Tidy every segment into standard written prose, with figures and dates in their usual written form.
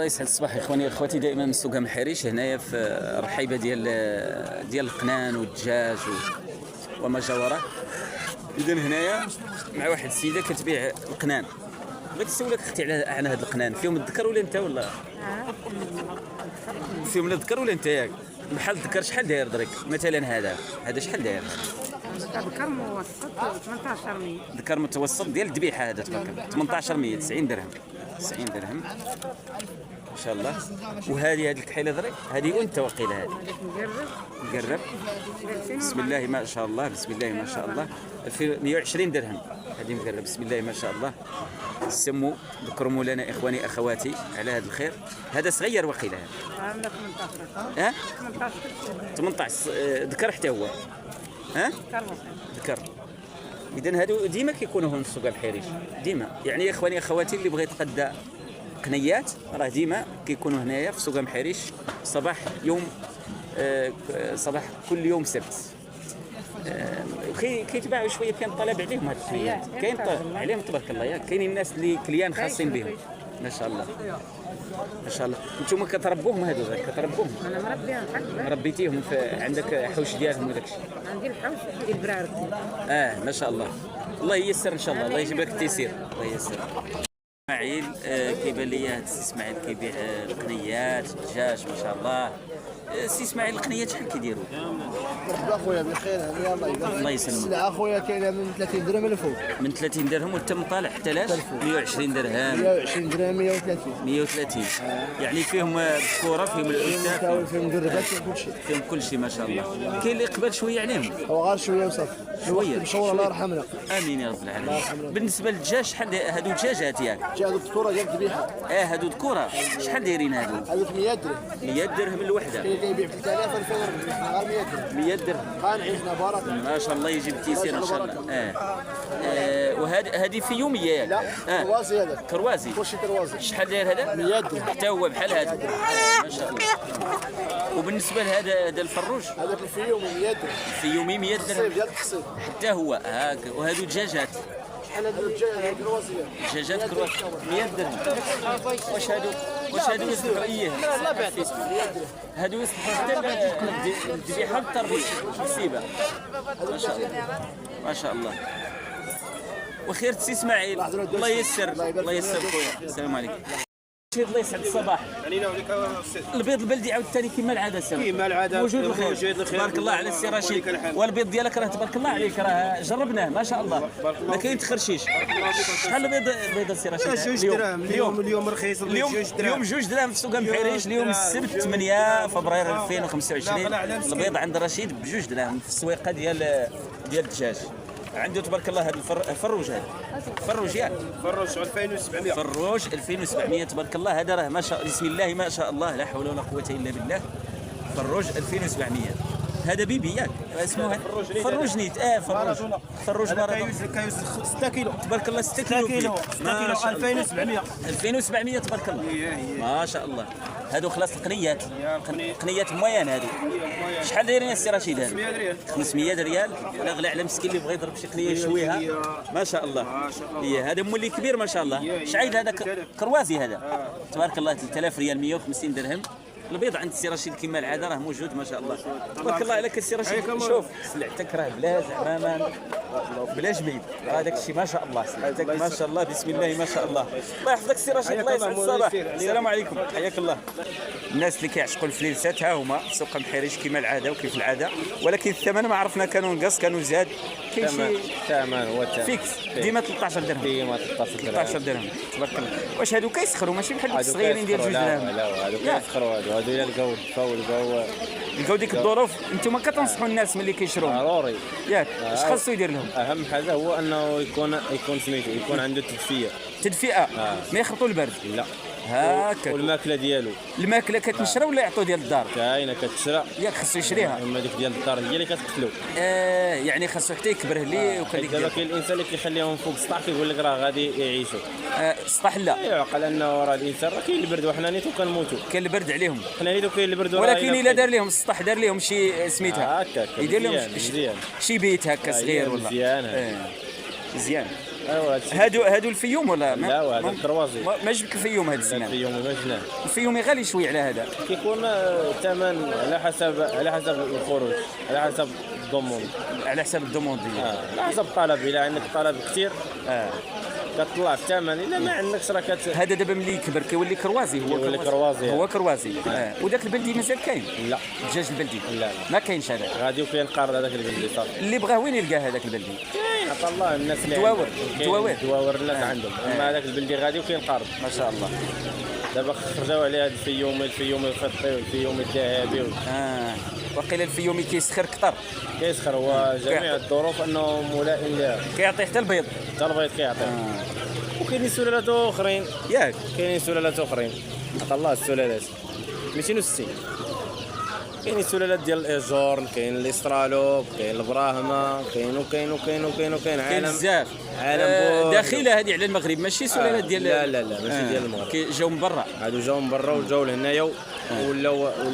يسعد الصباح اخواني واخواتي. دائما من سوق محريش هنايا في الرحيبه ديال القنان والدجاج وما جاوره. اذا هنايا مع واحد السيده كتبيع القنان. بغيت نسولك اختي على هاد القنان، فيهم الذكر ولا انت ولا فيهم الذكر ولا انت ياك؟ بحال الذكر شحال داير درك مثلا؟ هذا شحال داير؟ ذكر متوسط 1800. ذكر متوسط ديال الذبيحه هذا تبارك 1800 90 درهم 90 درهم ما شاء الله. وهذه الكحيله درك هذه انت وقيله هذه مقرب بسم الله ما شاء الله بسم الله ما شاء الله 2120 درهم هذه مقرب بسم الله ما شاء الله. سموا ذكروا لنا اخواني اخواتي على هذا الخير. هذا صغير وقيله هذا 18 18 ذكر حتى هو ذكر. اذا هادو ديما كيكونوا هون في سوق الحريش ديما، يعني يا اخواني اخواتي اللي بغى يتقدى قنيات راه ديما كيكونوا هنايا في سوق محريش صباح يوم صباح كل يوم سبت. كيتباعوا شويه، كاين طلب عليهم هاد القنيات، كاين طلب عليهم تبارك الله. ياك كاينين الناس اللي كليان خاصين بهم ما شاء الله ما شاء الله. انتم كتربوهم هادو كتربوهم؟ انا مربيهم حق ربيتيهم عندك حوش ديالهم وداك الشيء؟ عندي الحوش ديال البرارك. ما شاء الله. الله ييسر ان شاء الله، الله يجيب لك التيسير الله ييسر. اسماعيل كيبان لي هاد السي اسماعيل كيبيع القنيات الدجاج ما شاء الله. سي اسماعيل القنيات شحال كيديروا؟ مرحبا خويا بخير. الله يسلمك. السلعه خويا كاينه من 30 درهم لفوق. من 30 درهم والتم طالع حتى لاش 120 درهم 120 درهم 130 130 يعني فيهم الكره فيهم الانثى فيهم مقربات فيهم كل شيء. فيهم كل شيء ما شاء الله. كاين اللي قبل شويه عليهم هو غير شويه وصافي شويه مشهور الله يرحمنا. امين يا رب العالمين. بالنسبه للدجاج شحال هادو دجاجات ياك؟ هادو الذكوره ديال الذبيحه. هادو ذكوره شحال دايرين هادو؟ هادو 100 درهم 100 درهم الوحده. كاين كيبيع ب 3000 2000 حنا غير 100 درهم 100 درهم قانعين حنا بارك ما شاء الله يجيب التيسير ان شاء الله. وهذه في يوميه ياك؟ لا كروازي هذا كروازي كلشي كروازي. شحال داير هذا؟ 100 درهم حتى هو بحال هذا ما شاء الله. وبالنسبه لهذا الفروج هذاك في يومي 100 درهم في يومي 100 درهم الصيف ديال التحصيل حتى هو هاك. وهذو دجاجات شحال هادو الكروازي دجاجات كروازي 100 درهم. واش هادو يصلحوا اياه؟ لا بعد 100 درهم هادو يصلحوا حتى الذبيحه والتربيه والسيبه ما شاء الله ما شاء الله. وخير سي اسماعيل الله ييسر الله ييسر خويا. السلام عليكم. الله يسعد الصباح. البيض البلدي عاوتاني كما العاده سامي كما العاده موجود الخير تبارك الله على السي رشيد. والبيض ديالك راه تبارك الله عليك راه جربناه ما شاء الله ما كاين تخرشيش. شحال البيض السي رشيد؟ 2 درهم اليوم رخيص. اليوم 2 درهم في سوق محريش. اليوم السبت 8 فبراير 2025 البيض عند رشيد ب2 درهم في السويقه ديال الدجاج. عنده تبارك الله هذا الفروج فروج ياك فروج 2700 فروج 2700 تبارك الله. هذا راه ما شاء بسم الله ما شاء الله لا حول ولا قوه الا بالله. فروج 2700 هذا بيبي ياك اسمه فروج نيت. فروج مارادونا كايوس 6 كيلو تبارك الله 6 كيلو 2700 2700 تبارك الله ما شاء الله. هادو خلاص قنيات مويان هادو. شحال دايرين السي رشيد هادو؟ 500 ريال. لا غلا على مسكين اللي بغى يضرب شي قنيه يشويها ما شاء الله. هذا مولي كبير ما شاء الله. شعيب هذا كروازي هذا تبارك الله 3000 ريال 150 درهم. البيض عند السي رشيد كما العاده راه موجود ما شاء الله تبارك الله عليك السي رشيد. شوف سلعتك راه بلا زعما بلا جميل راه داك الشيء ما شاء الله. سلعتك ما شاء الله بسم الله ما شاء الله. الله يحفظك السي رشيد الله يسعد الصباح. السلام عليكم حياك الله. الناس اللي كيعشقوا الفليلسات ها هما في سوق محريش كما العاده وكيف العاده، ولكن الثمن ما عرفنا كانوا نقص كانوا زاد. كاين شي الثمن هو الثمن فيكس ديما 13 درهم ديما 13 درهم تبارك الله. واش هادو كيسخروا ماشي بحال الصغيرين ديال 2 درهم؟ لا هادو كيسخروا هادو الى القود لقاو ديك الظروف. انتم كتنصحوا الناس ملي كيشروه ضروري ياك اش خاصو يدير لهم؟ اهم حاجه هو انه يكون سميتو يكون عنده تدفئه ما يخلطوا البرد. لا هاكا. والماكله ديالو الماكله كتنشرى ولا يعطوا ديال الدار؟ كاينه كتشرى ياك خاصو يشريها. اما ديك ديال الدار هي اللي كتقتلو. يعني خاصو حتى يكبر ليه وكذلك. دابا كاين الانسان اللي كيخليهم فوق السطح كيقول لك راه غادي يعيشوا. السطح لا يعقل انه راه الانسان راه كاين البرد وحنا نيتو كنموتوا. كاين البرد عليهم حنا نيتو كاين البرد ولكن الا دار لهم السطح دار لهم شي سميتها هكاك يدير لهم مزيان شي بيت هكا صغير ولا مزيان مزيان. ايوا هادشي. هادو الفيوم ولا لا وهذا الكروازي. ما جبت الفيوم هاد في السنه؟ يوم ما جناه الفيومي غالي شويه على هذا. كيكون الثمن على حسب الخروج، على حسب الضمون، على حساب الدوموند ديالك. على حسب الطلب. الا عندك طلب كثير كتطلع في الثمن، الا ما عندكش راه هذا دابا ملي يكبر كيولي كروازي. كيولي كروازي. هو كروازي. وداك البلدي مازال كاين؟ لا الدجاج البلدي لا ما كاينش هذاك. غادي وكاين قارض هذاك البلدي صافي. اللي بغاه وين يلقاه هذاك البلدي؟ كاين عطا الله الناس اللي دواور. عندهم. دواور الناس عندهم. اما هذاك البلدي غادي وكاين قارض. ما شاء الله. دابا خرجوا عليه هذا الفيومي الخطي والفيومي الذهبي. وقيل الفيومي كيسخر كثر. كيسخر. هو جميع الظروف انه ملائم لها. كيعطي حتى البيض. حتى البيض كيعطي. وكاينين سلالات اخرين. ياك كاينين سلالات اخرين عطا الله السلالات 260. كاينين سلالات ديال الايجورن، كاين الاسترالوب، كاين البراهما، كاين كاين بزاف. عالم داخله هذه على المغرب ماشي سلالات ديال. لا ماشي ديال المغرب. جاو من برا. هادو جاو من برا وجاو لهنايا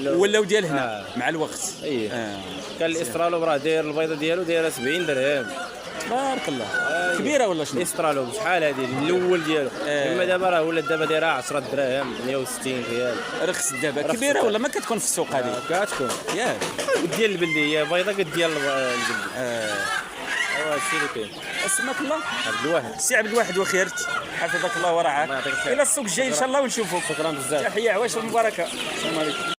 ولاو ديال هنا مع الوقت. كان الاسترالوب راه داير البيضه ديالو دايره 70 درهم. بارك الله. كبيره ولا شنو؟ استرالوب شحال هذه الاول ديالو. اما دابا راه ولات دابا دايره 10 دراهم 160 ريال. رخص دابا. كبيره ولا ما كتكون في السوق هذه؟ كتكون ياك ديال البلدي، هي بيضه قد ديال البلدي. ايوا هادشي اللي كاين. اسمك الله؟ عبد الواحد. سي عبد الواحد وخيرت. حفظك الله ورعاك. الله يعطيك الخير. الى السوق الجاي ان شاء الله ونشوفوك. شكرا بزاف. تحيه عواش ومباركه. السلام عليكم.